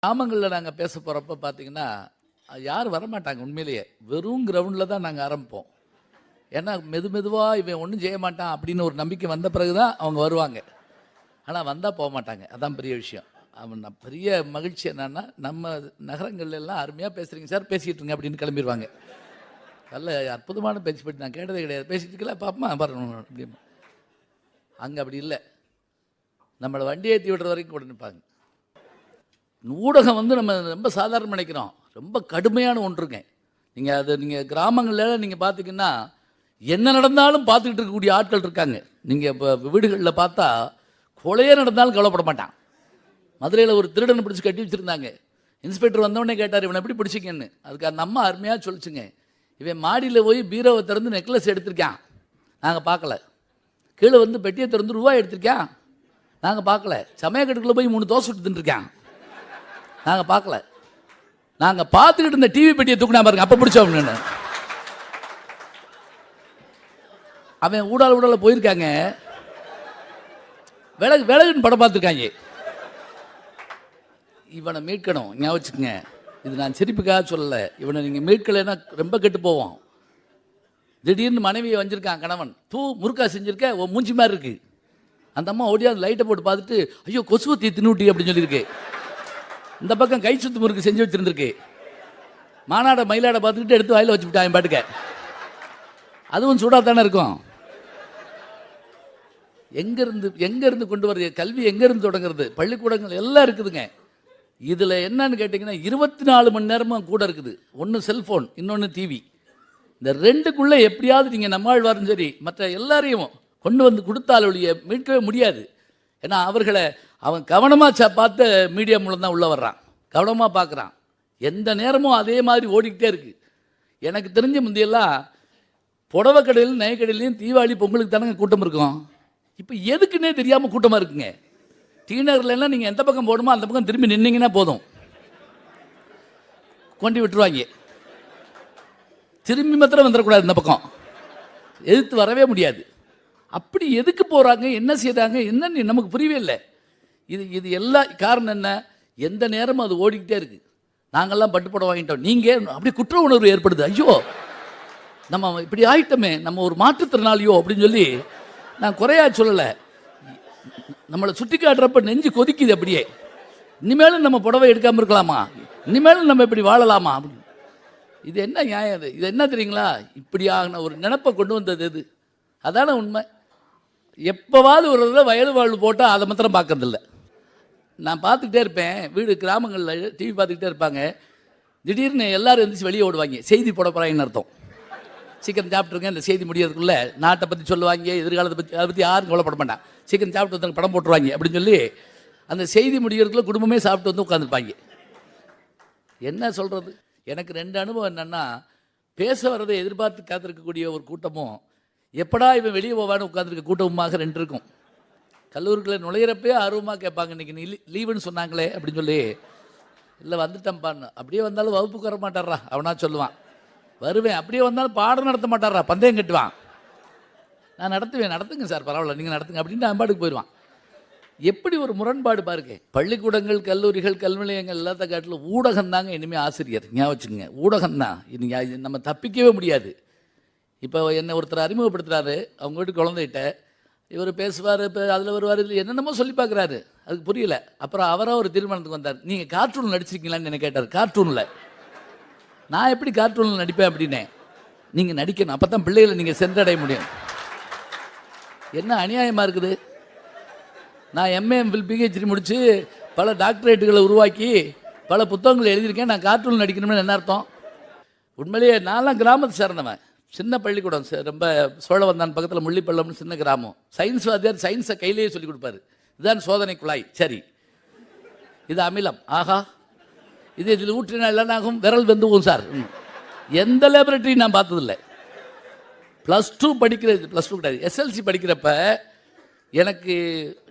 கிராமங்களில் நாங்கள் பேச போகிறப்ப பார்த்தீங்கன்னா யாரும் வரமாட்டாங்க. உண்மையிலேயே வெறும் கிரவுண்டில் தான் நாங்கள் ஆரம்பிப்போம். ஏன்னா மெதுவாக இவன் ஒன்றும் செய்ய மாட்டான் அப்படின்னு ஒரு நம்பிக்கை வந்த பிறகு தான் அவங்க வருவாங்க. ஆனால் வந்தால் போக மாட்டாங்க. அதான் பெரிய விஷயம். அவன் பெரிய மகிழ்ச்சி என்னன்னா, நம்ம நகரங்கள்ல எல்லாம் அருமையாக பேசுகிறீங்க சார், பேசிக்கிட்டுருங்க அப்படின்னு கிளம்பிடுவாங்க. நல்ல அற்புதமான பேச்சு போட்டு நான் கேட்டதே கிடையாது. பேசிட்டு இருக்கல பாப்பா பாருங்க அப்படின்னு. அங்கே அப்படி இல்லை. நம்மளை வண்டி ஏற்றி விடுற வரைக்கும் கூட நிற்பாங்க. ஊடகம் நம்ம ரொம்ப சாதாரணம் நினைக்கிறோம். ரொம்ப கடுமையான ஒன்றுங்க. நீங்கள் கிராமங்களில் நீங்கள் பார்த்தீங்கன்னா என்ன நடந்தாலும் பார்த்துக்கிட்டு இருக்கக்கூடிய ஆட்கள் இருக்காங்க. நீங்கள் இப்போ வீடுகளில் பார்த்தா கொலையே நடந்தாலும் கவலைப்பட மாட்டான். மதுரையில் ஒரு திருடனை பிடிச்சி கட்டி வச்சுருந்தாங்க. இன்ஸ்பெக்டர் வந்தோடனே கேட்டார், இவனை எப்படி பிடிச்சிங்கன்னு. அதுக்கு அந்த அம்மா அருமையாக சொல்லிச்சுங்க, இவன் மாடியில் போய் பீரோவை திறந்து நெக்லஸ் எடுத்திருக்கான், நாங்கள் பார்க்கல. கீழே வந்து பெட்டியை திறந்து ரூபாய் எடுத்திருக்கான், நாங்கள் பார்க்கல. சமயக்கட்டுக்குள்ளே போய் 3 தோசை விட்டு தின்றுருக்கான், நாங்கள் பார்க்கல. நாங்கள் பார்த்துக்கிட்டு இந்த டிவி பெட்டியை தூக்கினா பாருங்க, அப்போ பிடிச்சோம்னு. அவன் ஊடால போயிருக்காங்க, விலகுன்னு படம் பார்த்துருக்காங்க. இவனை மீட்கணும், ஞாபகம் வச்சுக்கோங்க. இது நான் சிரிப்புக்காக சொல்லலை. இவனை நீங்கள் மீட்கலைன்னா ரொம்ப கெட்டு போவோம். திடீர்னு மனைவியை வஞ்சிருக்கான் கணவன், முறுக்கா செஞ்சுருக்க ஓ மூஞ்சி மாதிரி இருக்கு. அந்த அம்மா ஓடியா லைட்டை போட்டு பார்த்துட்டு, ஐயோ கொசுவத்தி தின்னுட்டி அப்படின்னு சொல்லியிருக்கு. இந்த பக்கம் கை சுத்து முறுக்கு செஞ்சு வச்சுருந்துருக்கு. மானாடை மயிலாடை பார்த்துக்கிட்டு எடுத்து வாயில் வச்சு விட்டான் பாட்டுக்க. அதுவும் சூடாக தானே இருக்கும். எங்கேருந்து கொண்டு வருது கல்வி? எங்கேருந்து தொடங்குறது? பள்ளிக்கூடங்கள் எல்லாம் இருக்குதுங்க. இதில் என்னன்னு கேட்டிங்கன்னா 24 மணி நேரமும் கூட இருக்குது. ஒன்று செல்ஃபோன், இன்னொன்று டிவி. இந்த ரெண்டுக்குள்ளே எப்படியாவது நீங்கள் நம்மாழ்வாரும் சரி மற்ற எல்லாரையும் கொண்டு வந்து கொடுத்தால் ஒழிய மீட்கவே முடியாது. ஏன்னா அவன் கவனமாக பார்த்த மீடியா மூலம் தான் உள்ளே வர்றான், கவனமாக பார்க்குறான். எந்த நேரமும் அதே மாதிரி ஓடிக்கிட்டே இருக்குது. எனக்கு தெரிஞ்ச முந்தையெல்லாம் புடவை கடையிலும் நகைக்கடையிலையும் தீபாவளி பொங்கலுக்கு தானங்க கூட்டம் இருக்கும். இப்போ எதுக்குன்னே தெரியாமல் கூட்டமாக இருக்குங்க. டீனர்லாம் நீங்கள் எந்த பக்கம் போகணுமோ அந்த பக்கம் திரும்பி நின்னீங்கன்னா போதும், கொண்டு விட்டுருவாங்க. திரும்பி மாத்திரம் வந்துடக்கூடாது, இந்த பக்கம் எதிர்த்து வரவே முடியாது. அப்படி எதுக்கு போகிறாங்க, என்ன செய்கிறாங்க, என்னன்னு நமக்கு புரியவே இல்லை. இது எல்லா காரணம் என்ன? எந்த நேரமும் அது ஓடிக்கிட்டே இருக்குது. நாங்கள்லாம் பட்டுப்படம் வாங்கிட்டோம், நீங்கள் அப்படி குற்ற உணர்வு ஏற்படுது. ஐயோ நம்ம இப்படி ஆகிட்டோமே, நம்ம ஒரு மாற்றுத்திறனாளியோ அப்படின்னு சொல்லி. நான் குறையா சொல்லலை, நம்மளை சுட்டி காட்டுறப்ப நெஞ்சு கொதிக்குது. அப்படியே இனிமேலும் நம்ம புடவை எடுக்காமல் இருக்கலாமா, இனிமேலும் நம்ம இப்படி வாழலாமா அப்படின்னு. இது என்ன நியாயம்? இது என்ன தெரியுங்களா? இப்படியான ஒரு நினைப்பை கொண்டு வந்தது எது? அதான உண்மை. எப்போவாவது ஒரு தடவை வயது வாழ்வு போட்டால் அதை மாத்திரம் பார்க்கறதில்ல. நான் பார்த்துக்கிட்டே இருப்பேன், வீடு கிராமங்களில் டிவி பார்த்துக்கிட்டே இருப்பாங்க. திடீர்னு எல்லோரும் எழுந்திரிச்சு வெளியே ஓடுவாங்க. செய்தி போட போகிறாங்கன்னு அர்த்தம். சீக்கிரம் சாப்பிட்ருங்க, இந்த செய்தி முடியறதுக்குள்ளே நாட்டை பற்றி சொல்லுவாங்க, எதிர்காலத்தை பற்றி, அதை பற்றி யாரும் கவலைப்பட மாட்டான். சீக்கிரம் சாப்பிட்டு வந்து படம் போட்டுருவாங்க அப்படின்னு சொல்லி அந்த செய்தி முடிகிறதுக்குள்ள குடும்பமே சாப்பிட்டு வந்து உட்காந்துருப்பாங்க. என்ன சொல்கிறது? எனக்கு 2 அனுபவம் என்னென்னா, பேச வரதை எதிர்பார்த்து காத்திருக்கக்கூடிய ஒரு கூட்டமும், எப்படா இவன் வெளியே போவான்னு உட்காந்துருக்க கூட்டமுமாக 2 இருக்கும். கல்லூரிகளை நுழையிறப்பே ஆர்வமாக கேட்பாங்க, இன்றைக்கி லீவுன்னு சொன்னாங்களே அப்படின்னு சொல்லி. இல்லை வந்துட்டேன்ப்பான்னு. அப்படியே வந்தாலும் வகுப்புக்கு வர மாட்டாரா அவனா சொல்லுவான். வருவேன். அப்படியே வந்தாலும் பாடம் நடத்த மாட்டாரா, பந்தயம் கட்டுவான். நான் நடத்துவேன். நடத்துங்க சார், பரவாயில்ல நீங்கள் நடத்துங்க அப்படின்னு அம்பாடுக்கு போயிடுவான். எப்படி ஒரு முரண்பாடு பாருங்க. பள்ளிக்கூடங்கள், கல்லூரிகள், கல்வி நிலையங்கள் எல்லாத்த காட்டிலும் ஊடகம் தாங்க இனிமேல் ஆசிரியர். ஞாபகம் வச்சுக்கோங்க, ஊடகம் தான். இது நம்ம தப்பிக்கவே முடியாது. இப்போ என்னை ஒருத்தர் அறிமுகப்படுத்துகிறாரு, அவங்க வீட்டு குழந்தைகிட்ட. இவர் பேசுவார், இப்போ அதில் வருவார், இதில் என்னென்னமோ சொல்லி பார்க்குறாரு, அதுக்கு புரியல. அப்புறம் அவராக ஒரு தீர்மானத்துக்கு வந்தார். நீங்கள் கார்ட்டூன் நடிச்சிருக்கீங்களான்னு என்ன கேட்டார். கார்ட்டூனில் நான் எப்படி கார்ட்டூனில் நடிப்பேன் அப்படின்னே. நீங்கள் நடிக்கணும், அப்போ தான் பிள்ளைகளை நீங்கள் சென்றடைய முடியும். என்ன அநியாயமாக இருக்குது? நான் MA PhD முடித்து பல டாக்டரேட்டுகளை உருவாக்கி பல புத்தகங்கள் எழுதியிருக்கேன். நான் கார்ட்டூன் நடிக்கணும்னு என்ன அர்த்தம்? உண்மையிலேயே நான்லாம் கிராமத்தை சேர்ந்தவன். சின்ன பள்ளிக்கூடம், ரொம்ப சோழவந்தான் பக்கத்தில் முள்ளிப்பள்ளம்னு சின்ன கிராமம். சயின்ஸ் வாத்தியார் சயின்ஸை கையிலேயே சொல்லி கொடுப்பாரு. இதுதான் சோதனை குழாய், சரி இது அமிலம், ஆஹா இது இதில் ஊற்றினா இல்லைனாகும், விரல் வெந்துவும் சார். எந்த லேபரேட்டரி நான் பார்த்ததில்லை. +2 படிக்கிறது, +2 கிடையாது, SLC படிக்கிறப்ப எனக்கு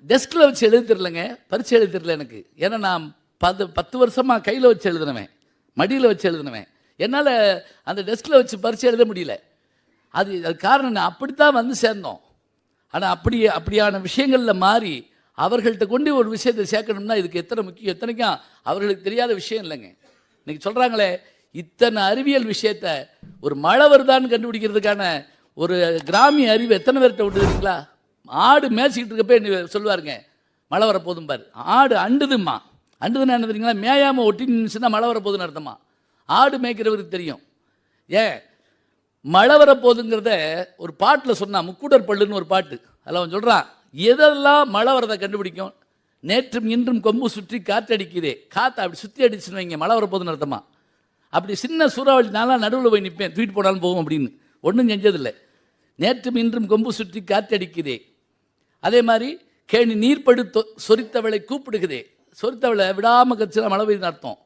டெஸ்கில் வச்சு எழுதி தரலைங்க, பரிச்சை எழுதி தரல எனக்கு. ஏன்னா நான் 10 வருஷமாக கையில் வச்சு எழுதுனவன், மடியில் வச்சு எழுதுனவன். என்னால் அந்த டெஸ்கில் வச்சு பரிச்சை எழுத முடியல. அது காரணம், நான் அப்படித்தான் வந்து சேர்ந்தோம். ஆனால் அப்படியான விஷயங்களில் மாறி அவர்கள்ட்ட கொண்டு ஒரு விஷயத்தை சேர்க்கணும்னா இதுக்கு எத்தனை முக்கியம், எத்தனைக்கும் அவர்களுக்கு தெரியாத விஷயம் இல்லைங்க. இன்னைக்கு சொல்கிறாங்களே இத்தனை அறிவியல் விஷயத்த ஒரு மழை வருதான்னு கண்டுபிடிக்கிறதுக்கான ஒரு கிராமிய அறிவு எத்தனை பேர்கிட்ட விட்டுருக்கீங்களா? ஆடு மேய்ச்சிக்கிட்டு இருக்கப்ப சொல்லுவாருங்க மழை வரப்போதும் பாரு. ஆடு அண்டுதும்மா. அண்டுதுன்னா என்ன தெரியுங்களா? மேயாமல் ஒட்டி நின்றுச்சுன்னா மழை வரப்போகுதுன்னு அர்த்தமா? ஆடு மேய்க்கிறவருக்கு தெரியும். ஏன் மழை வரப்போகுதுங்கிறத ஒரு பாட்டில் சொன்னான், முக்கூடர் பள்ளுன்னு ஒரு பாட்டு. அதில் அவன் சொல்கிறான், எதெல்லாம் மழை வரதை கண்டுபிடிக்கும்? நேற்றும் இன்றும் கொம்பு சுற்றி காற்றடிக்குதே, காற்று அப்படி சுற்றி அடிச்சுன்னு வைங்க மழை வரப்போகுதுன்னு அர்த்தமா? அப்படி சின்ன சூறாவளி நாளாக நடுவில் போய் நிற்பேன், தூக்கிட்டு போனாலும் போகும் அப்படின்னு. ஒன்றும் செஞ்சதில்லை. நேற்றும் இன்றும் கொம்பு சுற்றி காற்றடிக்குதே. அதே மாதிரி கேணி நீர்ப்படு சொரித்தவளை கூப்பிடுக்குதே, சொரித்தவளை விடாமல் கட்சினா மழை பெய்யுதுன்னு அர்த்தம்.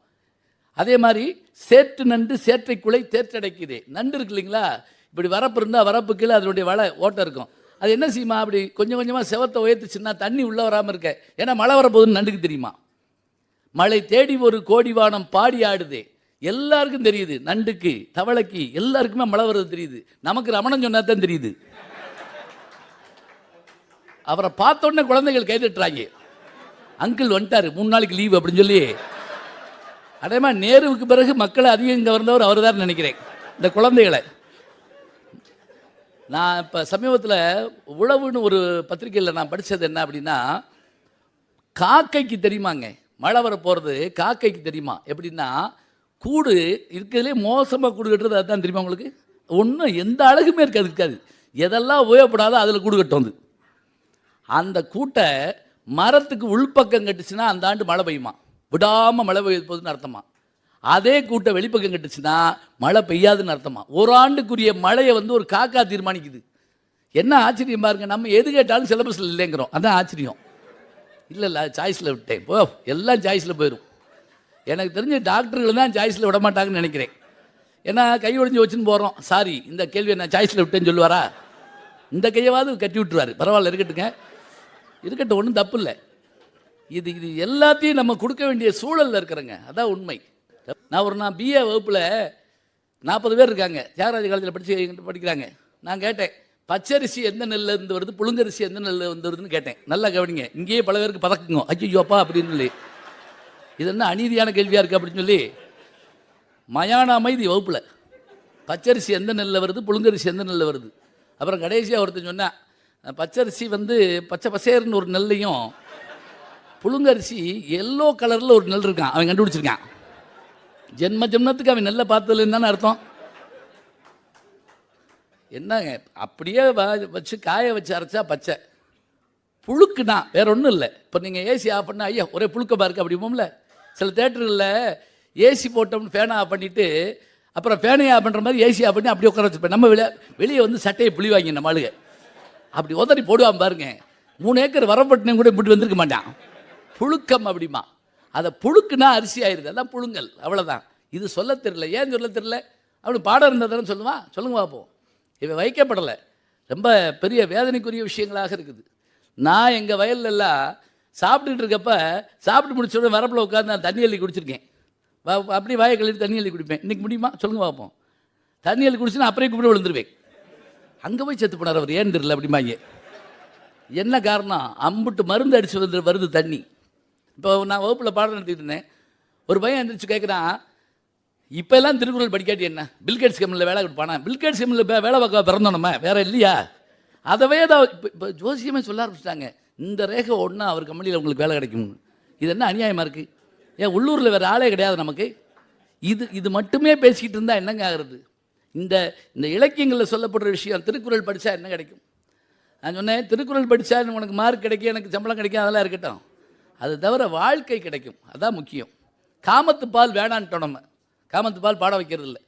அதே மாதிரி சேற்று நண்டு சேற்றைக்குலை தேற்றடைக்குதே. நண்டு இருக்கு இல்லைங்களா, இப்படி வரப்பு இருந்தால் வரப்பு கீழே அதனுடைய வலை ஓட்டம் இருக்கும். அது என்ன செய்யுமா, அப்படி கொஞ்சம் கொஞ்சமாக செவத்தை உயர்த்துச்சுன்னா தண்ணி உள்ளே வராமல் இருக்க. ஏன்னா மழை வரப்போகுதுன்னு நண்டுக்கு தெரியுமா? மழை தேடி ஒரு கோடிவானம் பாடி ஆடுதே. எல்லாருக்கும் தெரியுது, நண்டுக்கு தவளைக்கு எல்லாருக்குமே மழை வருது தெரியுது. நமக்கு ரமணன் சொன்னா தான் தெரியுது. அவரை பார்த்தோன்னே குழந்தைகள் கைதட்டுறாங்க, அங்கிள் வந்துட்டாரு 3 நாளைக்கு லீவ் அப்படின்னு சொல்லி. அதே மாதிரி நேருவுக்கு பிறகு மக்களை அதிகம் கவர்ந்தவர் அவர் தான் நினைக்கிறேன், இந்த குழந்தைகளை. நான் இப்போ சமீபத்தில் உழவுன்னு ஒரு பத்திரிகையில் நான் படித்தது என்ன அப்படின்னா, காக்கைக்கு தெரியுமாங்க மழை வர போகிறது? காக்கைக்கு தெரியுமா? எப்படின்னா, கூடு இருக்கிறதுலே மோசமாக கூடு கட்டுறது அதுதான் தெரியுமா உங்களுக்கு? ஒன்றும் எந்த அழகுமே இருக்காது. எதெல்லாம் உபயோகப்படாதோ அதில் கூடு கட்டும். வந்து அந்த கூட்டை மரத்துக்கு உள்பக்கம் கட்டுச்சுன்னா அந்த ஆண்டு மழை பெய்யுமா, விடாமல் மழை பெய்ய போகுதுன்னு அர்த்தமா. அதே கூட்டை வெளிப்பக்கம் கட்டுச்சுன்னா மழை பெய்யாதுன்னு அர்த்தமா. ஒரு ஆண்டுக்குரிய மழையை வந்து ஒரு காக்கா தீர்மானிக்குது. என்ன ஆச்சரியம் பாருங்க, நம்ம எது கேட்டாலும் சிலபஸில் இல்லைங்கிறோம். அதான் ஆச்சரியம். இல்லை சாய்ஸில் விட்டேன், போ எல்லாம் சாய்ஸில் போயிடும். எனக்கு தெரிஞ்ச டாக்டர்கள் தான் சாய்ஸில் விட மாட்டாங்கன்னு நினைக்கிறேன். ஏன்னா கை ஒழிஞ்சு வச்சுன்னு போகிறோம், சாரி இந்த கேள்வியை நான் சாய்ஸில் விட்டேன்னு சொல்லுவாரா? இந்த கையவாது கட்டி விட்டுருவார், பரவாயில்ல இருக்கட்டும் ஒன்றும் தப்பு இல்லை. இது எல்லாத்தையும் நம்ம கொடுக்க வேண்டிய சூழலில் இருக்கிறேங்க, அதான் உண்மை. நான் பிஏ வகுப்பில் 40 பேர் இருக்காங்க, தியாகராஜ காலேஜில் படிக்கிறாங்க. நான் கேட்டேன், பச்சரிசி எந்த நெல்லில் இருந்து வருது, புழுங்கரிசி எந்த நெல்லில் வந்து வருதுன்னு கேட்டேன். நல்லா கவனிங்க, இங்கேயே பல பேருக்கு பதக்குங்க, ஐயோப்பா அப்படின்னு சொல்லி. இது என்ன அநீதியான கேள்வியாக இருக்குது அப்படின்னு சொல்லி மயான அமைதி வகுப்பில். பச்சரிசி எந்த நெல்லில் வருது, புழுங்கரிசி எந்த நெல்லில் வருது. அப்புறம் கடைசியாக ஒருத்தன் சொன்னேன், பச்சரிசி வந்து பச்சை பசேர்னு ஒரு நெல்லையும், புழுங்கரிசி எல்லோ கலரில் ஒரு நெல் இருக்கான், அவன் கண்டுபிடிச்சிருக்கான். ஜென்மத்துக்கு அவன் நெல்லை பார்த்ததுல தானே அர்த்தம். என்னங்க அப்படியே வச்சு காய வச்சு அரைச்சா பச்சை, புழுக்குனா வேற ஒன்றும் இல்லை. இப்போ நீங்கள் ஏசி ஆஃப் பண்ணால் ஐயா ஒரே புழுக்கமாக இருக்குது அப்படிம்போம்ல. சில தேட்டர்களில் ஏசி போட்டோம்னு ஃபேனை ஆஃப் பண்ணிவிட்டு அப்புறம் ஃபேனை ஆஃப் பண்ணுற மாதிரி ஏசி ஆஃப் பண்ணி அப்படியே உட்கார வச்சுப்பேன். நம்ம வெளியே வந்து சட்டையை புளிவாங்க நம்ம ஆளுங்க, அப்படி உதறி போடுவான் பாருங்க. 3 ஏக்கர் வரப்பட்டினையும் கூட இப்படி வந்திருக்க மாட்டான். புழுக்கம் அப்படிமா, அதை புழுக்குனா அரிசி ஆயிடுது, அதான் புழுங்கல், அவ்வளோதான். இது சொல்ல தெரியல. ஏன் சொல்ல தெரியல? அப்படி பாடம் இருந்தால் தானே சொல்லுவான். சொல்லுங்க பார்ப்போம். இவன் வைக்கப்படலை. ரொம்ப பெரிய வேதனைக்குரிய விஷயங்களாக இருக்குது. நான் எங்கள் வயல்லலாம் சாப்பிட்டுட்டு இருக்கப்ப சாப்பிட்டு முடிச்ச உடனே வரப்பில் உட்காந்து நான் தண்ணி அள்ளி குடிச்சிருக்கேன். அப்படி வாயை கழுவி தண்ணி அள்ளி குடிப்பேன். இன்றைக்கி முடியுமா சொல்லுங்க பார்ப்போம். தண்ணி அள்ளி குடிச்சுன்னா அப்படியே கூப்பிட்டு விழுந்துருவேன். அங்கே போய் செத்து போனார் அவர், ஏன் தெரியல அப்படிம்பாங்க. என்ன காரணம்? அம்புட்டு மருந்து அடித்து வருது தண்ணி. இப்போ நான் வகுப்பில் பாடம் நடத்திட்டு இருந்தேன். ஒரு பையன் எழுந்திரிச்சு கேட்குறான், இப்போ எல்லாம் திருக்குறள் படிக்காட்டி என்ன, பில்கேட்ஸ் கம்பெனியில் வேலை கொடுப்பானா? பில்கேட்ஸ் கம்பெனியில் வேலை பார்க்க பிறந்தோம் நம்ம, வேறு இல்லையா? அதவே தான் இப்போ ஜோசியமே சொல்ல ஆரம்பிச்சிட்டாங்க, இந்த ரேகை ஒன்றா அவர் கம்பெனியில் உங்களுக்கு வேலை கிடைக்கும். இது என்ன அநியாயமாக இருக்குது? ஏன் உள்ளூரில் வேறு ஆளே கிடையாது நமக்கு? இது மட்டுமே பேசிக்கிட்டு இருந்தால் என்னங்க ஆகிறது? இந்த இலக்கியங்களில் சொல்லப்படுற விஷயம், திருக்குறள் படித்தா என்ன கிடைக்கும்? நான் சொன்னேன், திருக்குறள் படித்தா உனக்கு மார்க் கிடைக்கும், எனக்கு சம்பளம் கிடைக்கும், அதெல்லாம் இருக்கட்டும். அது தவிர வாழ்க்கை கிடைக்கும், அதான் முக்கியம். காமத்து பால் வேணான்ட்டோம் நம்ம, காமத்து பால் பாட வைக்கிறது இல்லை.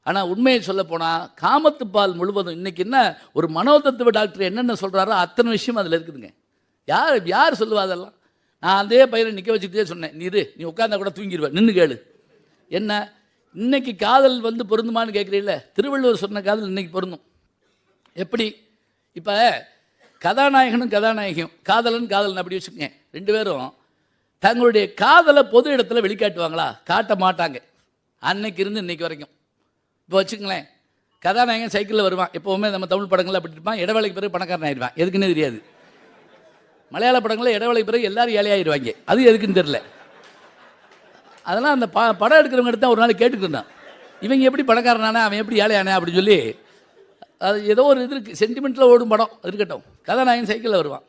ஆனால் உண்மையை சொல்லப்போனால் காமத்து பால் முழுவதும் இன்றைக்கி என்ன ஒரு மனோதத்துவ டாக்டர் என்னென்ன சொல்கிறாரோ அத்தனை விஷயம் அதில் இருக்குதுங்க. யார் சொல்லுவா அதெல்லாம்? நான் அதே பையனை நிற்க வச்சுக்கிட்டே சொன்னேன், நீ உட்காந்தா கூட தூங்கிடுவேன், நின்று கேளு. என்ன இன்னைக்கு காதல் வந்து பொருந்துமான்னு கேட்குறீல்ல, திருவள்ளுவர் சொன்ன காதல் இன்னைக்கு பொருந்தும். எப்படி? இப்போ கதாநாயகனும் கதாநாயகியும், காதலன் அப்படி வச்சுக்கோங்க, 2 பேரும் தங்களுடைய காதலை பொது இடத்துல வெளிக்காட்டுவாங்களா? காட்ட மாட்டாங்க, அன்னைக்கு இருந்து இன்னைக்கு வரைக்கும். இப்போ வச்சுக்கங்களேன், கதாநாயகன் சைக்கிளில் வருவான், எப்போவுமே நம்ம தமிழ் படங்களில் அப்படி இருப்பான், இடவேளைக்கு பிறகு பணக்காரன் ஆயிடுவான், எதுக்குன்னே தெரியாது. மலையாள படங்களில் இடைவெளி பிறகு எல்லாரும் ஏழையாகிடுவாங்க. அது எதுக்குன்னு தெரில. அதெல்லாம் அந்த படம் எடுக்கிறவங்க எடுத்தால் ஒரு நாள் கேட்டுக்கிட்டேன், இவங்க எப்படி பணக்காரனானே அவன் எப்படி ஏழையானே அப்படின்னு சொல்லி. அது ஏதோ ஒரு இது இருக்குது, சென்டிமெண்ட்டில் ஓடும் படம் இருக்கட்டும். கதாநாயகன் சைக்கிளில் வருவான்,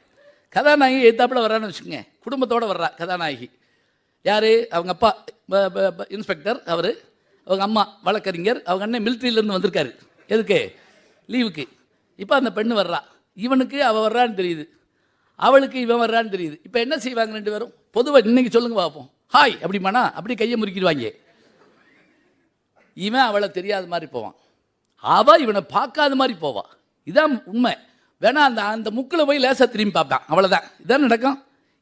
கதாநாயகி எத்தாப்பில் வர்றான்னு வச்சுக்கோங்க, குடும்பத்தோடு வர்றா கதாநாயகி. யார்? அவங்க அப்பா இன்ஸ்பெக்டர், அவர் அவங்க அம்மா வழக்கறிஞர், அவங்க அண்ணன் மிலிட்ரியிலேருந்து வந்திருக்காரு. எதுக்கு? லீவுக்கு. இப்போ அந்த பெண்ணு வர்றா, இவனுக்கு அவள் வர்றான்னு தெரியுது, அவளுக்கு இவன் வர்றான்னு தெரியுது. இப்போ என்ன செய்வாங்க ரெண்டு பேரும்? பொதுவாக இன்றைக்கி சொல்லுங்க பார்ப்போம், ஹாய் அப்படிமானா அப்படி கையை முறுக்கிடுவாங்க. இவன் அவளை தெரியாத மாதிரி போவான், அவள் இவனை பார்க்காத மாதிரி போவாள். இதுதான் உண்மை. வேணா அந்த அந்த முக்கில் போய் லேசாக திரும்பி பார்ப்பான், அவ்வளோதான். இதான் நடக்கும்.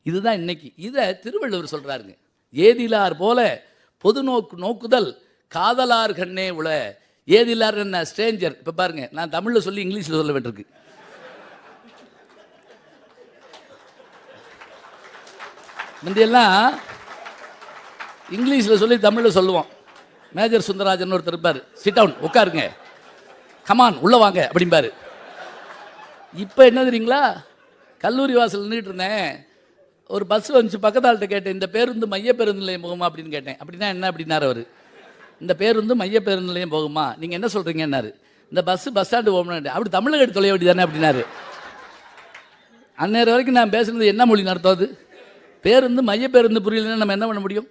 இதுதான் இன்னைக்கு. இதை திருவள்ளுவர் சொல்கிறாருங்க, ஏதிலார் போல பொது நோக்குதல் காதலார் கண்ணே உள. ஏதிலார் என்ன? ஸ்ட்ரேஞ்சர். இப்போ பாருங்க, நான் தமிழில் சொல்லி இங்கிலீஷில் சொல்ல வேண்டியிருக்கு. முந்தையெல்லாம் இங்கிலீஷில் சொல்லி தமிழில் சொல்லுவோம். மேஜர் சுந்தரராஜன் ஒருத்தர் இருப்பார், சிட் டவுன் உட்காருங்க, கமான் உள்ளே வாங்க அப்படிம்பாரு. இப்போ என்ன தெரியுங்களா, கல்லூரி வாசல் நின்றுட்டு இருந்தேன், ஒரு பஸ் வந்துச்சு, பக்கத்தாள்கிட்ட கேட்டேன், இந்த பேருந்து மைய பேருந்து நிலையம் போகுமா அப்படின்னு கேட்டேன். அப்படின்னா என்ன அப்படின்னாரு அவர். இந்த பேருந்து மைய பேருந்து நிலையம் போகுமா, நீங்கள் என்ன சொல்கிறீங்கன்னாரு. இந்த பஸ் ஸ்டாண்டு போகணும். அப்படி தமிழக எடுத்து தொலைய வேண்டியதானே அப்படின்னாரு. அந்நேரம் வரைக்கும் நான் பேசுனது என்ன மொழி நடத்தும்? அது பேருந்து மைய பேருந்து புரியலன்னா நம்ம என்ன பண்ண முடியும்?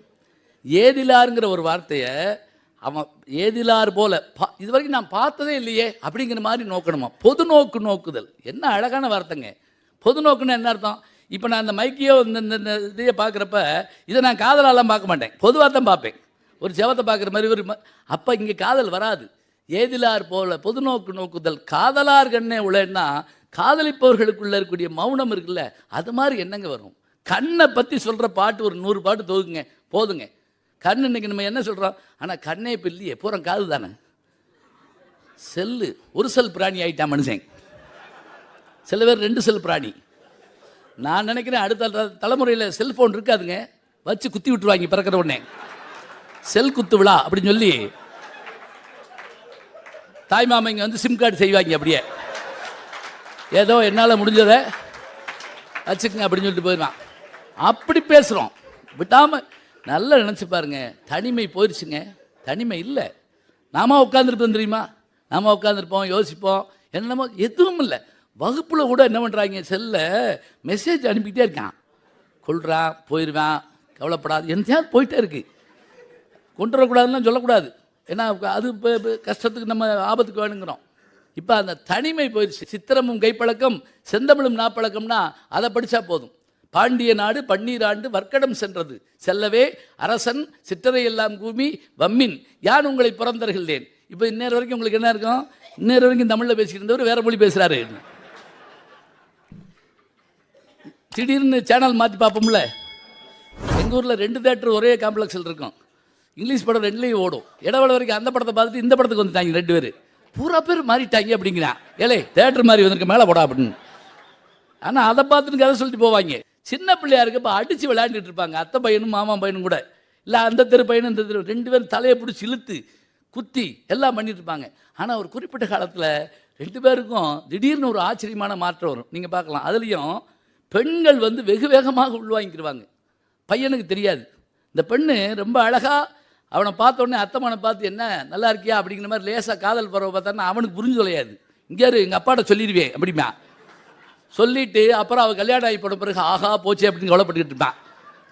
ஏதிலாருங்கிற ஒரு வார்த்தையை அவன் ஏதிலார் போல இது வரைக்கும் நான் பார்த்ததே இல்லையே அப்படிங்கிற மாதிரி நோக்கணுமா. பொது நோக்குதல் என்ன அழகான வார்த்தைங்க. பொது நோக்குன்னு என்ன அர்த்தம்? இப்போ நான் இந்த மைக்கையோ இந்த இதையை பார்க்குறப்ப இதை நான் காதலாலாம் பார்க்க மாட்டேன், பொதுவாக தான் பார்ப்பேன். ஒரு செவத்தை பார்க்குற மாதிரி ஒரு அப்போ இங்கே காதல் வராது. ஏதிலார் போல பொது நோக்குதல் காதலார் கண்ணே உளன்னா, காதலிப்பவர்களுக்குள்ளே இருக்கக்கூடிய மௌனம் இருக்குல்ல, அது மாதிரி என்னங்க வரும்? கண்ணை பற்றி சொல்கிற பாட்டு ஒரு 100 பாட்டு தொகுங்க போதுங்க. கண் இன்னைக்கு நம்ம என்ன சொல்கிறோம்? ஆனால் கண்ணே இப்போ இல்லையே, பூரா காது தானே. செல்லு ஒரு செல் பிராணி ஆகிட்டான் மனுஷன். சில பேர் 2 செல் பிராணி. நான் நினைக்கிறேன் அடுத்த தலைமுறையில் செல்ஃபோன் இருக்காதுங்க, வச்சு குத்தி விட்டுருவாங்க பிறக்கிற உடனே. செல் குத்து விழா அப்படின்னு சொல்லி தாய்மாமைங்க வந்து சிம் கார்டு செய்வாங்க. அப்படியே ஏதோ என்னால் முடிஞ்சதை வச்சுக்கங்க அப்படின்னு சொல்லிட்டு போயிடுவான். அப்படி பேசுகிறோம் விட்டாமல். நல்லா நினச்சி பாருங்க, தனிமை போயிடுச்சுங்க. தனிமை இல்லை. நாம உட்காந்துருப்போம் தெரியுமா, நாம உட்காந்துருப்போம், யோசிப்போம், என்னமோ எதுவும் இல்லை. வகுப்பில் கூட என்ன பண்ணுறாங்க, செல்ல மெசேஜ் அனுப்பிக்கிட்டே இருக்கான். கொள்றான், போயிடுவான், கவலைப்படாது, என்னத்தையாவது போயிட்டே இருக்கு. கொண்டு வரக்கூடாதுன்னு சொல்லக்கூடாது, ஏன்னா அது இப்போ கஷ்டத்துக்கு நம்ம ஆபத்துக்கு வேணுங்கிறோம். இப்போ அந்த தனிமை போயிடுச்சு. சித்திரமும் கைப்பழக்கம் செந்தமிழும் நாப்பழக்கம்னா அதை படித்தா போதும். பாண்டிய நாடு பன்னீராண்டு வர்க்கடம் சென்றது, செல்லவே அரசன் சிற்றரை எல்லாம் கூமி வம்மின் யான் உங்களை பிறந்தருகிறேன். இப்போ இன்னொரு வரைக்கும் உங்களுக்கு என்ன இருக்கும்? இன்னொரு வரைக்கும் தமிழில் பேசிக்கிட்டு இருந்தவர் வேற மொழி பேசுகிறாரு. திடீர்னு சேனல் மாற்றி பார்ப்போம்ல. எங்கள் ஊரில் 2 தேட்டர் ஒரே காம்ப்ளெக்ஸில் இருக்கும். இங்கிலீஷ் படம் 2லேயும் ஓடும். இடவேளை வரைக்கும் அந்த படத்தை பார்த்துட்டு இந்த படத்துக்கு வந்துட்டாங்க 2 பேர். பூரா பேர் மாறிட்டாங்க அப்படிங்கிறான். ஏலே தேட்டர் மாதிரி வந்திருக்க மேலே போடா அப்படின்னு. ஆனால் அதை பார்த்துட்டு கதை சொல்லிட்டு போவாங்க. சின்ன பிள்ளையாருக்கு இப்போ அடித்து விளையாண்டுட்டு இருப்பாங்க, அத்தை பையனும் மாமா பையனும் கூட. இல்லை அந்த தெரு பையனும் இந்த தெரு, 2 பேரும் தலையை பிடிச்சி இழுத்து குத்தி எல்லாம் பண்ணிட்டு இருப்பாங்க. ஆனால் ஒரு குறிப்பிட்ட காலத்தில் 2 பேருக்கும் திடீர்னு ஒரு ஆச்சரியமான மாற்றம் வரும். நீங்கள் பார்க்கலாம். அதுலேயும் பெண்கள் வந்து வெகு வேகமாக உள்வாங்கிக்கிடுவாங்க. பையனுக்கு தெரியாது. இந்த பெண்ணு ரொம்ப அழகாக அவனை பார்த்த உடனே அத்தமானை பார்த்து என்ன நல்லா இருக்கியா அப்படிங்கிற மாதிரி லேசாக காதல் பறவை பார்த்தான்னா அவனுக்கு புரிஞ்சு தொலையாது. இங்கே எங்கள் அப்பாட்ட சொல்லிடுவேன் அப்படிமா சொல்லிவிட்டு அப்புறம் அவள் கல்யாணம் ஆகி போன பிறகு ஆகா போச்சு அப்படின்னு கவலைப்பட்டுக்கிட்டு இருப்பான்.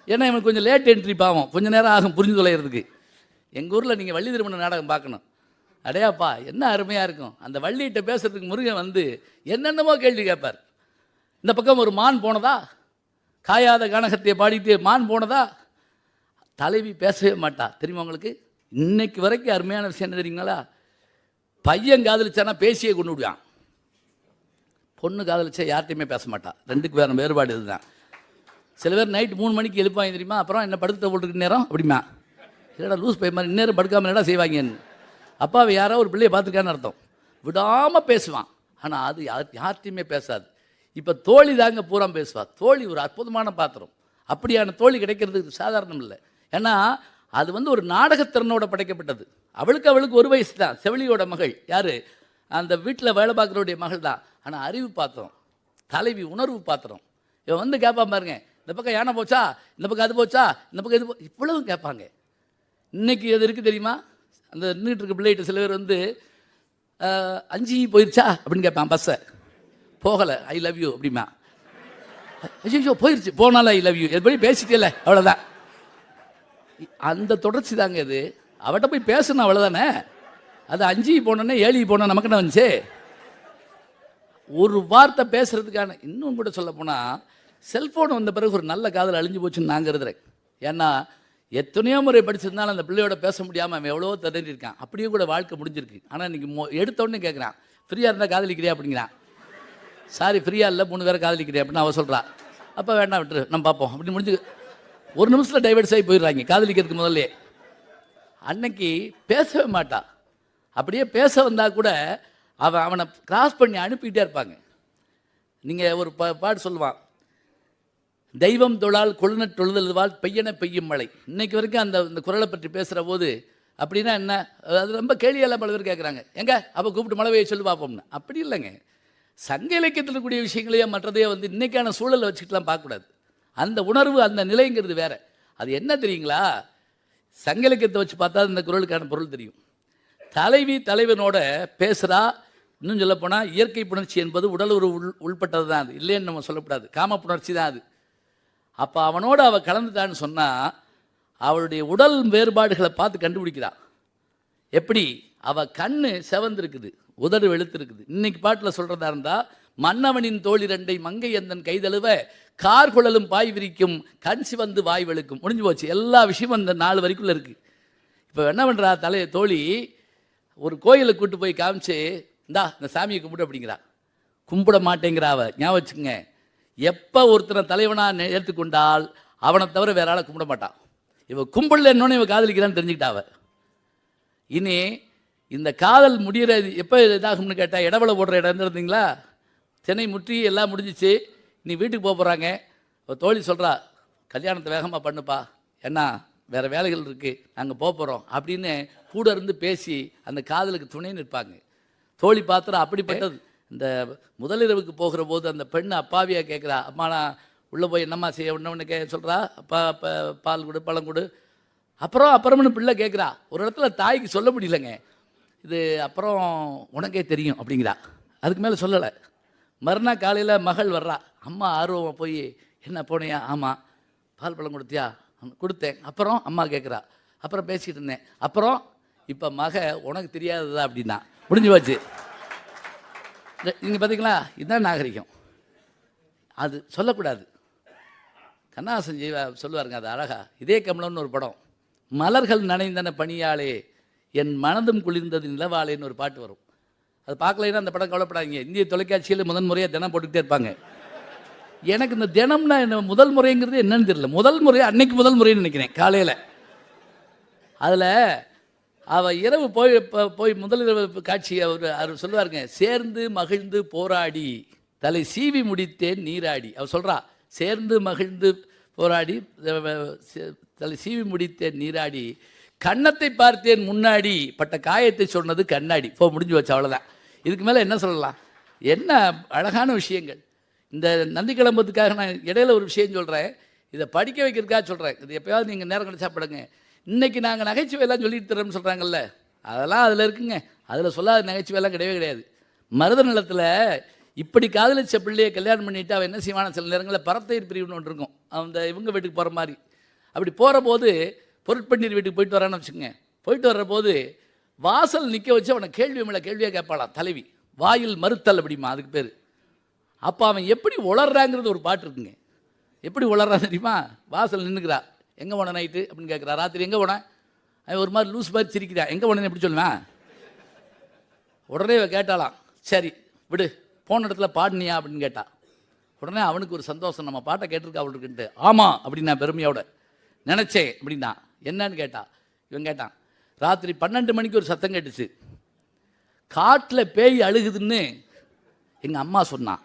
ஏன்னா இவன் கொஞ்சம் லேட் என்ட்ரி பாவம், கொஞ்சம் நேரம் ஆகும் புரிஞ்சு தொலைகிறதுக்கு. எங்கள் ஊரில் நீங்கள் வள்ளி திருமண நாடகம் பார்க்கணும். அடையாப்பா என்ன அருமையாக இருக்கும். அந்த வள்ளிகிட்ட பேசுகிறதுக்கு முருகன் வந்து என்னென்னமோ கேள்வி கேட்பார். இந்த பக்கம் ஒரு மான் போனதா, காயாத கனகத்தை பாடிட்டு மான் போனதா. தலைவி பேசவே மாட்டா தெரியுமா உங்களுக்கு. இன்னைக்கு வரைக்கும் அருமையான விஷயம் என்ன தெரியுங்களா, பையன் காதலிச்சானா பேசியே கொண்டு விடுவான். பொண்ணு காதலிச்சா யார்கிட்டையுமே பேச மாட்டா. 2க்கு வேறு வேறுபாடு இதுதான். சில பேர் நைட் 3 மணிக்கு எழுப்பாங்க தெரியுமா, அப்புறம் என்ன படுத்த போட்டுருக்கு நேரம் அப்படிமா. இல்லைடா லூஸ் பை மாதிரி இந்நேரம் படுக்காமல் என்னடா செய்வாங்கன்னு. அப்பாவை யாரோ ஒரு பிள்ளையை பார்த்துருக்கான்னு அர்த்தம். விடாமல் பேசுவான். ஆனால் அது யார்கிட்டையுமே பேசாது. இப்போ தோழி தாங்க பூரா பேசுவா. தோழி ஒரு அற்புதமான பாத்திரம். அப்படியான தோழி கிடைக்கிறதுக்கு சாதாரணம் இல்லை. ஏன்னா அது வந்து ஒரு நாடகத்திறனோட படைக்கப்பட்டது. அவளுக்கு ஒரு வயசு தான். செவிலியோட மகள் யார், அந்த வீட்டில் வேலை பார்க்குறவுடைய மகள் தான். ஆனால் அறிவு பாத்திரம், தலைவி உணர்வு பாத்திரம். இவன் வந்து கேட்பான் பாருங்க, இந்த பக்கம் யானை போச்சா, இந்த பக்கம் அது போச்சா, இந்த பக்கம் இது இவ்வளவு கேட்பாங்க. இன்னைக்கு எது இருக்குது தெரியுமா? அந்த நின்றுட்டு இருக்க பிள்ளைகிட்ட சில பேர் வந்து 5 போயிடுச்சா அப்படின்னு கேட்பான். பஸ்ஸை போகலை, ஐ லவ் யூ அப்படிமா. ஐயோ போயிடுச்சு, போனாலும் ஐ லவ் யூ, எப்படி பேசிட்டே அவ்வளோதான். அந்த தொடர்ச்சி தாங்க இது. அவட்ட போய் பேசணும் அவ்வளோதானே. அது 5 போனோன்னே 7 போனோம் நமக்கு என்ன வந்துச்சு? ஒரு வார்த்தை பேசுறதுக்கான. இன்னும் கூட சொல்ல போனால் செல்ஃபோன் வந்த பிறகு ஒரு நல்ல காதல் அழிஞ்சு போச்சுன்னு நான் கருதுறேன். ஏன்னா எத்தனையோ முறை படிச்சிருந்தாலும் அந்த பிள்ளையோட பேச முடியாமல் அவன் எவ்வளோ தடறி இருக்கான். அப்படியே கூட வாழ்க்கை முடிஞ்சிருக்கு. ஆனால் இன்றைக்கி எடுத்தோடனே கேட்குறான், ஃப்ரீயாக இருந்தால் காதலிக்கிறியா அப்படிங்கிறான். சாரி ஃப்ரீயாக இல்லை, 3 பேரை காதலிக்கிறியா அப்படின்னு அவள் சொல்கிறா. அப்போ வேண்டாம் விட்டுரு, நம்ம பார்ப்போம் அப்படின்னு முடிஞ்சு ஒரு நிமிஷத்தில் டைவர்ட்ஸ் ஆகி போயிடுறாங்க காதலிக்கிறதுக்கு முதல்ல. அன்னைக்கு பேசவே மாட்டா. அப்படியே பேச வந்தால் கூட அவனை கிராஸ் பண்ணி அனுப்பிக்கிட்டே இருப்பாங்க. நீங்கள் ஒரு பாட்டு சொல்லுவான், தெய்வம் தொழால் கொழுநட் தொழுதல்வால் பெய்யன பெய்யும் மழை. இன்னைக்கு வரைக்கும் அந்த குரலை பற்றி பேசுகிற போது அப்படின்னா என்ன, அது ரொம்ப கேள்வியெல்லாம் பல பேர் கேட்குறாங்க. எங்க அப்போ கூப்பிட்டு மழை பெய்ய சொல்லி பார்ப்போம்னு. அப்படி இல்லைங்க. சங்க இலக்கியத்தில் இருக்கக்கூடிய விஷயங்களையே மற்றதையே வந்து இன்றைக்கான சூழலை வச்சுக்கிட்டுலாம் பார்க்கக்கூடாது. அந்த உணர்வு அந்த நிலைங்கிறது வேற. அது என்ன தெரியுங்களா? சங்க இலக்கியத்தை வச்சு பார்த்தா இந்த குரலுக்கான பொருள் தெரியும். தலைவி தலைவனோட பேசுகிறா. இன்னும் சொல்லப்போனால் இயற்கை புணர்ச்சி என்பது உடல் ஒரு உள்பட்டது தான். அது இல்லைன்னு நம்ம சொல்லக்கூடாது, காம புணர்ச்சி தான் அது. அப்போ அவனோட அவள் கலந்துட்டான்னு சொன்னால் அவளுடைய உடல் வேறுபாடுகளை பார்த்து கண்டுபிடிக்கிறா. எப்படி? அவள் கண்ணு செவந்திருக்குது, உதடு வெளுத்திருக்குது. இன்னைக்கு பாட்டில் சொல்கிறதா இருந்தால், மன்னவனின் தோழி 2 மங்கை எந்தன் கைதழுவ கார்குழலும் பாய் விரிக்கும் கண் சிவந்து வாய் வெளுக்கும். முடிஞ்சு போச்சு. எல்லா விஷயமும் அந்த 4 வரைக்குள்ளே இருக்குது. இப்போ என்ன பண்ணுறா தோழி, ஒரு கோயிலுக்கு கூப்பிட்டு போய் காமிச்சு, இந்தா இந்த சாமியை கும்பிடு அப்படிங்கிறா. கும்பிட மாட்டேங்கிறா அவ. ஞாபகம் வச்சுங்க, எப்போ ஒருத்தனை தலைவனாக ஏற்றுக்கொண்டால் அவனை தவிர வேற ஆளை கும்பிட மாட்டான். இவ கும்பிடல என்னன்னு இவ காதலிக்கிறான்னு தெரிஞ்சுக்கிட்டா அவ. இனி இந்த காதல் முடிகிறது எப்போ இதாகும்னு கேட்டால், இடவளை போடுற இடம் இருந்தீங்களா, சென்னை முற்றி எல்லாம் முடிஞ்சிச்சு, நீ வீட்டுக்கு போக போகிறாங்க. தோழி சொல்கிறா, கல்யாணத்தை வேகமாக பண்ணுப்பா, ஏன்னா வேறு வேலைகள் இருக்குது, நாங்கள் போக போகிறோம் அப்படின்னு கூட இருந்து பேசி அந்த காதலுக்கு துணை நிற்பாங்க. தோழி பாத்திரம் அப்படிப்பட்டது. இந்த முதலிரவுக்கு போகிற போது அந்த பெண் அப்பாவியாக கேட்குறா, அம்மா நான் உள்ளே போய் என்னம்மா செய்ய ஒன்று சொல்கிறா, அப்பா பால் கொடு பழம் கொடு. அப்புறம்னு பிள்ளை கேட்குறா. ஒரு இடத்துல தாய்க்கு சொல்ல முடியலங்க, இது அப்புறம் உனக்கே தெரியும் அப்படிங்கிறா. அதுக்கு மேலே சொல்லலை. மறுநாள் காலையில் மகள் வர்றா. அம்மா ஆர்வமாக போய், என்ன போனியா? ஆமாம். பால் பழம் கொடுத்தியா? கொடுத்தேன். அப்புறம் அம்மா கேட்குறா. அப்புறம் பேசிக்கிட்டு இருந்தேன். அப்புறம் இப்போ உனக்கு தெரியாததா அப்படின்னா முடிஞ்சு போச்சு. நீங்கள் பார்த்தீங்களா, இதுதான் நாகரிகம். அது சொல்லக்கூடாது. கண்ணாசன் சொல்லுவாருங்க, அது அழகா. இதே கமலம்னு ஒரு படம், மலர்கள் நனைந்தன பணியாளே என் மனதும் குளிர்ந்தது நிலவாளேன்னு ஒரு பாட்டு வரும். அது பார்க்கலைன்னா அந்த படம் கவலைப்படாதீங்க. இந்திய தொலைக்காட்சியில் முதல் முறையாக தினம் போட்டுக்கிட்டே இருப்பாங்க. எனக்கு இந்த தினம்னா என்ன முதல் முறைங்கிறது என்னன்னு தெரியல. முதல் முறை அன்னைக்கு முதல் முறைன்னு நினைக்கிறேன் காலையில். அதில் அவள் இரவு போய் முதலிரவு காட்சி அவர் சொல்லுவாருங்க, சேர்ந்து மகிழ்ந்து போராடி தலை சீவி முடித்தேன் நீராடி. அவர் சொல்கிறா, சேர்ந்து மகிழ்ந்து போராடி தலை சீவி முடித்தேன் நீராடி கன்னத்தை பார்த்தேன் முன்னாடி பட்ட காயத்தை சொன்னது கண்ணாடி. முடிஞ்சு வச்சு, அவ்வளோதான். இதுக்கு மேலே என்ன சொல்லலாம்? என்ன அழகான விஷயங்கள். இந்த நந்தி கிளம்புறதுக்காக நான் இடையில ஒரு விஷயம் சொல்கிறேன், இதை படிக்க வைக்கிறதுக்காக சொல்கிறேன். இது எப்போயாவது நீங்கள் நேரம் கிடைச்சா படுங்க. இன்றைக்கி நாங்கள் நகைச்சுவையெல்லாம் சொல்லிட்டு தரோம்னு சொல்கிறாங்கல்ல, அதெல்லாம் அதில் இருக்குங்க. அதில் சொல்லாத நகைச்சுவையெல்லாம் கிடையவே கிடையாது. மருத நிலத்தில் இப்படி காதலிச்ச பிள்ளையை கல்யாணம் பண்ணிவிட்டு அவன் என்ன செய்வான, சில நேரங்களில் பரத்தையர் பிரிவுன்னு ஒன்று இருக்கும், அந்த இவங்க வீட்டுக்கு போகிற மாதிரி. அப்படி போகிற போது பொருட்பண்ணீர் வீட்டுக்கு போயிட்டு வரான்னு வச்சுக்கோங்க. போயிட்டு வர்ற போது வாசல் நிற்க வச்சு அவனை கேள்வி மேலே கேள்வியாக கேட்பாளாம் தலைவி. வாயில் மறுத்தல் அப்படிமா அதுக்கு பேர். அப்போ அவன் எப்படி உளர்றாங்கிறது ஒரு பாட்டு இருக்குங்க. எப்படி உளர்றான் தெரியுமா? வாசல் நின்றுக்கிறா, எங்கே போன நைட்டு அப்படின்னு கேட்குறா. ராத்திரி எங்கே போனேன்? அவன் ஒரு மாதிரி லூஸ் மாதிரி சிரிக்கிறான். எங்கே போனேன்னு எப்படி சொல்லுவேன்? உடனே கேட்டாலாம், சரி விடு, போன இடத்துல பாடினியா அப்படின்னு கேட்டா. உடனே அவனுக்கு ஒரு சந்தோஷம், நம்ம பாட்டை கேட்டிருக்கா அவளுக்குன்ட்டு. ஆமாம் அப்படின்னு நான் பெருமையோட நினச்சேன் அப்படின்னா. என்னன்னு கேட்டா. இவன் கேட்டான், ராத்திரி 12 மணிக்கு ஒரு சத்தம் கேட்டுச்சு, காட்டில் பேய் அழுகுதுன்னு எங்கள் அம்மா சொன்னான்.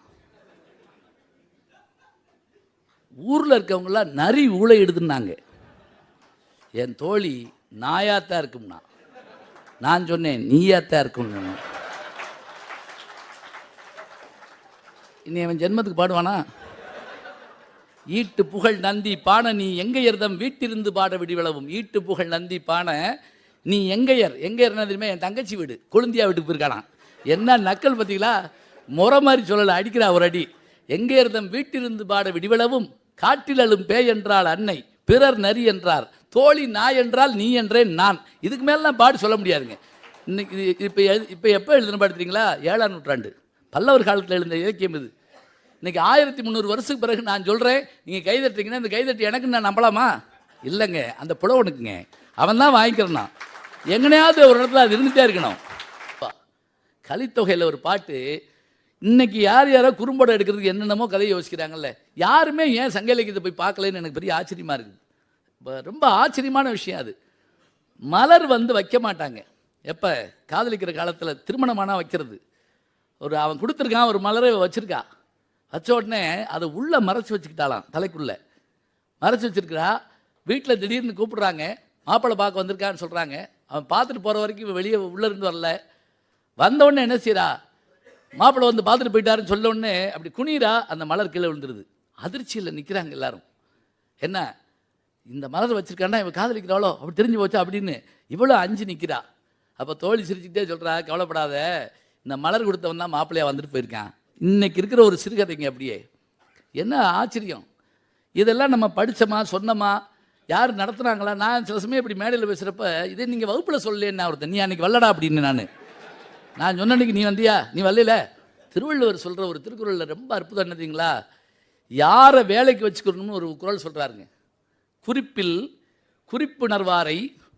ஊரில் இருக்கவங்களாம் நரி ஊழையிடுதுன்னாங்க. என் தோழி நாயாத்தான் இருக்கும்னா. நான் சொன்னேன் நீயாத்தான் இருக்கும்னு. இனி அவன் ஜென்மத்துக்கு பாடுவானா? ஈட்டு புகழ் நந்தி பானை நீ எங்கையர்தம் வீட்டிலிருந்து பாட விடிவிளவும். ஈட்டு புகழ் நந்தி பானை நீ எங்கையர். எங்கையர்னா தெரியுமா? என் தங்கச்சி வீடு கொழுந்தியா வீட்டுக்கு போயிருக்கானாம். என்ன நக்கல் பார்த்தீங்களா? முறை மாதிரி சொல்லலை, அடிக்கிறா ஒரு அடி. எங்கையர்தம் வீட்டிலிருந்து பாட விடிவிளவும் காட்டிலும் பேய் என்றால் அன்னை பிறர் நரி என்றார் தோழி நாய் என்றால் நீ என்றேன் நான். இதுக்கு மேலாம் பாடு சொல்ல முடியாதுங்க. இன்னைக்கு இப்போ எப்போ எழுதுன பாடுறீங்களா? 7ஆம் நூற்றாண்டு பல்லவர் காலத்தில் எழுந்த இலக்கியம் இது. இன்னைக்கு 1300 வருஷத்துக்கு பிறகு நான் சொல்கிறேன், நீங்கள் கைதட்டுறீங்கன்னா இந்த கைதட்டி எனக்கு நான் நம்பலாமா? இல்லைங்க, அந்த புலவனுக்குங்க, அவன் தான் வாங்கிக்கிறனா. எங்கனையாவது ஒரு இடத்துல அது இருந்துகிட்டே இருக்கணும். கலித்தொகையில் ஒரு பாட்டு. இன்னைக்கு யார் யாரோ குறும்படம் எடுக்கிறதுக்கு என்னென்னமோ கதையை யோசிக்கிறாங்கல்ல, யாருமே ஏன் சங்க இலக்கியத்தை போய் பார்க்கலன்னு எனக்கு பெரிய ஆச்சரியமாக இருக்குது. ரொம்ப ஆச்சரியமான விஷயம் அது. மலர் வைக்க மாட்டாங்க. எப்போ காதலிக்கிற காலத்தில் திருமணமானால் வைக்கிறது. அவன் கொடுத்துருக்கான், ஒரு மலரை வச்சுருக்கா. வச்ச உடனே அதை உள்ளே மறைச்சி வச்சுக்கிட்டாலாம், தலைக்குள்ளே மறைச்சி வச்சுருக்கிறா. வீட்டில் திடீர்னு கூப்பிட்றாங்க, மாப்பிள்ளை பார்க்க வந்திருக்கான்னு சொல்கிறாங்க. அவன் பார்த்துட்டு போகிற வரைக்கும் வெளியே உள்ளேருந்து வரல. வந்தவுடனே என்ன செய்கிறா? மாப்பிள்ளை பார்த்துட்டு போயிட்டாருன்னு சொல்ல உடனே அப்படி குனிரா, அந்த மலர் கீழே விழுந்துருது. அதிர்ச்சியில் நிற்கிறாங்க எல்லாரும். என்ன இந்த மலர் வச்சுருக்காண்டா இவன் காதலிக்கிறாளோ அப்படி தெரிஞ்சு போச்சா அப்படின்னு இவ்வளோ அஞ்சு நிற்கிறா. அப்போ தோழி சிரிச்சுக்கிட்டே சொல்கிறா, கவலைப்படாத, இந்த மலர் கொடுத்தவன் தான் மாப்பிள்ளையா வந்துட்டு போயிருக்கான். இன்னைக்கு இருக்கிற ஒரு சிறுகதைங்க. அப்படியே என்ன ஆச்சரியம்! இதெல்லாம் நம்ம படித்தோமா, சொன்னோமா, யார் நடத்துனாங்களா? நான் சில சமயம் இப்படி மேடையில் பேசுகிறப்ப இதே நீங்கள் வகுப்பில் சொல்லலேன்னு ஒருத்தன், நீ அன்றைக்கி வரலடா அப்படின்னு நான் சொன்ன அன்றைக்கி நீ வந்தியா? நீ வரல. திருவள்ளுவர் சொல்கிற ஒரு திருக்குறளில் ரொம்ப அற்புதம் என்னதுங்களா? யாரை வேலைக்கு வச்சுக்கணும்னு ஒரு குறள் சொல்கிறாருங்க. குறிப்பில் குறிப்புணர்வாரை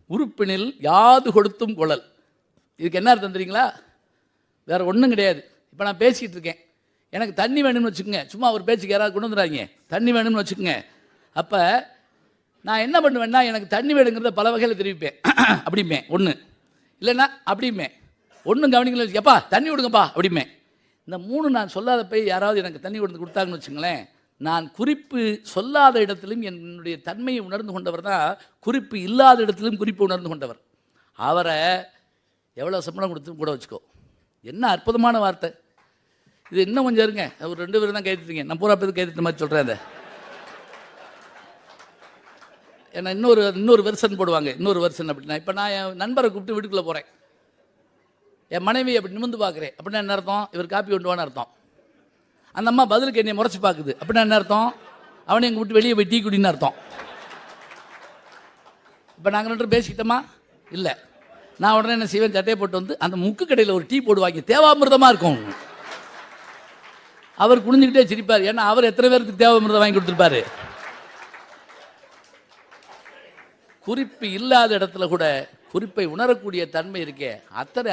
உறுப்பினில் யாது கொடுத்தும் குழல். இதுக்கு என்ன அர்த்தம் தெரியுங்களா? வேறு ஒன்றும் கிடையாது. இப்போ நான் பேசிக்கிட்டு இருக்கேன், எனக்கு தண்ணி வேணும்னு வச்சுக்கோங்க. சும்மா ஒரு பேச்சுக்கு யாராவது கொண்டு வந்துடுறாங்க, தண்ணி வேணும்னு வச்சுக்கோங்க. அப்போ நான் என்ன பண்ணுவேன்னா, எனக்கு தண்ணி வேணுங்கிறத பல வகையில் தெரிவிப்பேன். அப்படிமே ஒன்று, இல்லைன்னா அப்படிமே ஒன்றும் கவனிக்கல, எப்பா தண்ணி விடுங்கப்பா அப்படிமே. இந்த 3 நான் சொல்லாத போய் யாராவது எனக்கு தண்ணி கொடுத்தாங்கன்னு வச்சுங்களேன், நான் குறிப்பு சொல்லாத இடத்திலும் என்னுடைய தன்மையை உணர்ந்து கொண்டவர் தான் குறிப்பு இல்லாத இடத்திலும் குறிப்பு உணர்ந்து கொண்டவர். அவரை எவ்வளோ சம்பளம் கொடுத்து கூட வச்சுக்கோ. என்ன அற்புதமான வார்த்தை இது! இன்னும் கொஞ்சம் இருங்க, ஒரு 2 பேர் தான் கைத்துட்டீங்க, நான் பூரா பேர் கைத்துட்ட மாதிரி சொல்கிறேன். அதை ஏன்னா இன்னொரு வெர்சன் போடுவாங்க, இன்னொரு வெர்சன் அப்படின்னா. இப்போ நான் என் நண்பரை கூப்பிட்டு வீட்டுக்குள்ளே போகிறேன், என் மனைவி அப்படி நிமிந்து பார்க்குறேன் அப்படின்னா என்ன அர்த்தம்? இவர் காப்பி கொண்டு வான்னு அர்த்தம். அந்த அம்மா பதிலுக்கு என்னை முறைச்சி பார்க்குது அப்படின்னா என்ன அர்த்தம்? அவனை எங்கள் விட்டு வெளியே போய் டீ குடின்னு அர்த்தம். இப்போ நாங்கள் 2 பேசிக்கிட்டோமா? இல்லை. நான் உடனே என்ன செய்வேன், சட்டையை போட்டு அந்த முக்கு கடையில் ஒரு டீ போடுவாங்க, தேவாமிர்தமாக இருக்கும். அவர் குனிஞ்சுக்கிட்டே சிரிப்பார், ஏன்னா அவர் எத்தனை பேருக்கு தேவாமிர்தம் வாங்கி கொடுத்துருப்பாரு. குறிப்பு இல்லாத இடத்துல கூட குறிப்பை உணரக்கூடிய தன்மை இருக்கே, அத்தனை